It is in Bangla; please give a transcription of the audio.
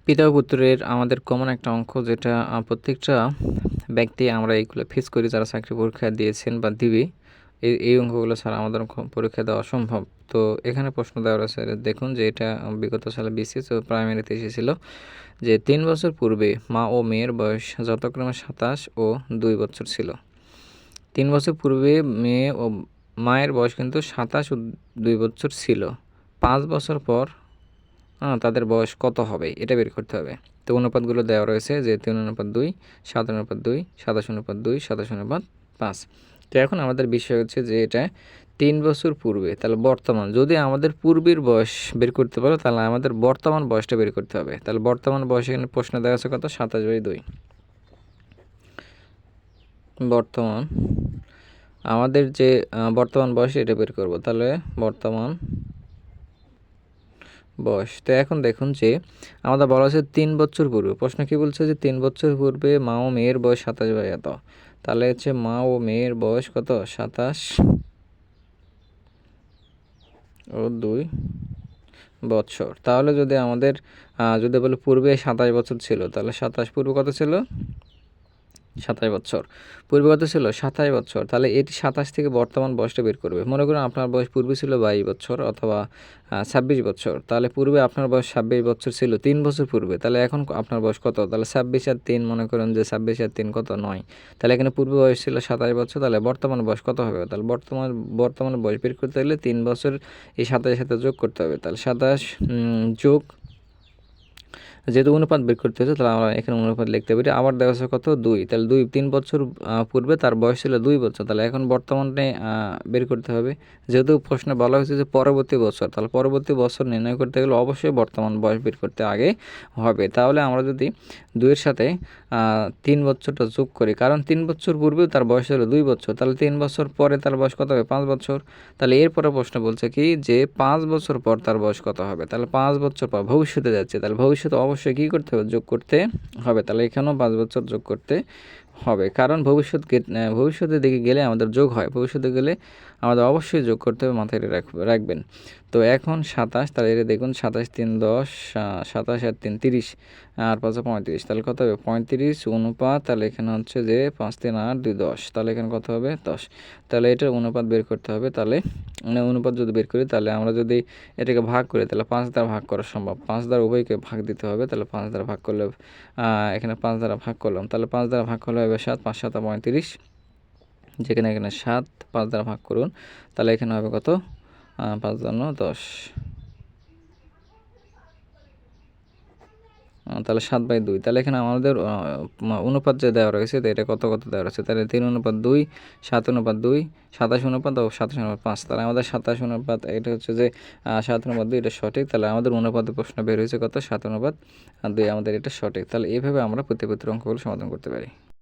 পিতা ও পুত্রের আমাদের কমন একটা অঙ্ক, যেটা প্রত্যেকটা ব্যক্তি আমরা এইগুলো ফেস করি যারা চাকরি পরীক্ষা দিয়েছেন বা দিবে। এই অঙ্কগুলো ছাড়া আমাদের পরীক্ষা দেওয়া অসম্ভব। তো এখানে প্রশ্ন দেওয়া রয়েছে, দেখুন যে এটা বিগত সালে বিসিএস ও প্রাইমারিতে এসেছিল যে 3 বছর পূর্বে মা ও মেয়ের বয়স যথাক্রমে 27 ও 2 বছর ছিল। 3 বছর পূর্বে মেয়ে ও মায়ের বয়স কিন্তু 27 ও 2 বছর ছিল। 5 বছর পর তাদের বয়স কত হবে এটা বের করতে হবে। তো অনুপাতগুলো দেওয়া রয়েছে যে 3:2, 7:2, 27:2, 27:5। তো এখন আমাদের বিষয় হচ্ছে যে এটা 3 বছর পূর্বে, তাহলে বর্তমান। যদি আমাদের পূর্বের বয়স বের করতে পারো তাহলে আমাদের বর্তমান বয়সটা বের করতে হবে। তাহলে বর্তমান বয়স এখানে প্রশ্ন দেওয়া আছে কত, 27/2। বর্তমান আমাদের যে বর্তমান বয়স এটা বের করব। তাহলে বর্তমান বয়স। তো এখন দেখুন যে আমাদের বলা হচ্ছে 3 বছর পূর্বে। প্রশ্ন কি বলছে যে 3 বছর পূর্বে মা ও মেয়ের বয়স 27 এত। তাহলে হচ্ছে মা ও মেয়ের বয়স কত, 27 ও 2 বছর। তাহলে যদি আমাদের যদি বলে পূর্বে 27 বছর ছিল, তাহলে 27 পূর্বে কত ছিল, 27 বছর। পূর্বে কত ছিল, 27 বছর। তাহলে এটি 27 থেকে বর্তমান বয়সটা বের করবে। মনে করুন আপনার বয়স পূর্বে ছিল 22 বছর অথবা 26 বছর। তাহলে পূর্বে আপনার বয়স 26 বছর ছিল 3 বছর পূর্বে। তাহলে এখন আপনার বয়স কত, তাহলে 26 আর 3, মনে করেন যে 26 আর 3 কত, 9। তাহলে এখানে পূর্বে বয়স ছিল 27 বছর, তাহলে বর্তমান বয়স কত হবে। তাহলে বর্তমান বয়স বের করতে হলে 3 বছর এই 27 সাথে যোগ করতে হবে। তাহলে 27 যোগ, যেহেতু অনুপাত বের করতে হচ্ছে তাহলে আমরা এখানে অনুপাত লিখতে পারি। আবার দেওয়া আছে কত, 2। তাহলে 3 বছর পূর্বে তার বয়স ছিল 2 বছর। তাহলে এখন বর্তমানে বের করতে হবে। যেহেতু প্রশ্নে বলা হয়েছে যে পরবর্তী বছর, তাহলে পরবর্তী বছর নির্ণয় করতে গেলে অবশ্যই বর্তমান বয়স বের করতে আগে হবে। তাহলে আমরা যদি 2-এর সাথে 3 বছরটা যোগ করি, কারণ 3 বছর পূর্বেও তার বয়স ছিল 2 বছর, তাহলে 3 বছর পরে তার বয়স কত হবে, 5 বছর। তাহলে এরপরে প্রশ্ন বলছে কি যে 5 বছর পর তার বয়স কত হবে। তাহলে 5 বছর পর ভবিষ্যতে যাচ্ছে, তাহলে ভবিষ্যতে অবশ্যই কী করতে হবে, যোগ করতে হবে। তাহলে এখানেও 5 বছর যোগ করতে হবে, কারণ ভবিষ্যতের দিকে গেলে আমাদের যোগ হয়, ভবিষ্যতে গেলে আমাদের অবশ্যই যোগ করতে হবে, মাথায় রাখবেন। তো এখন 27, তাহলে এটা দেখুন 27 3 10, 27 আর 3 30, আর 5 35, তাহলে কত হবে 35 অনুপাত। তাহলে এখানে হচ্ছে যে 5 3 8 2 10, তাহলে এখানে কত হবে 10। তাহলে এটার অনুপাত বের করতে হবে। তাহলে অনুপাত যদি বের করি, তাহলে আমরা যদি এটাকে ভাগ করি তাহলে 5 দ্বারা ভাগ করা সম্ভব, 5 দ্বারা উভয়কে ভাগ দিতে হবে। তাহলে 5 দ্বারা ভাগ করলে এখানে 5 দ্বারা ভাগ করলাম, তাহলে 5 দ্বারা ভাগ করলে হবে 7, 5 7 35, যেখানে এখানে 7 5 দ্বারা ভাগ করুন, তাহলে এখানে হবে কত, 5 9 10। তাহলে 7/2। তাহলে এখানে আমাদের অনুপাত যে দেওয়া রয়েছে, তো এটা কত দেওয়া রয়েছে, তাহলে 3:2, 7:2, 27 ও 27:5। তাহলে আমাদের 27 এটা হচ্ছে যে 7:2, এটা সঠিক। তাহলে আমাদের অনুপাতের প্রশ্ন বের হয়েছে কত, 7:2, আমাদের এটা সঠিক। তাহলে এইভাবে আমরা প্রতিপত্তির অঙ্কগুলো সমাধান করতে পারি।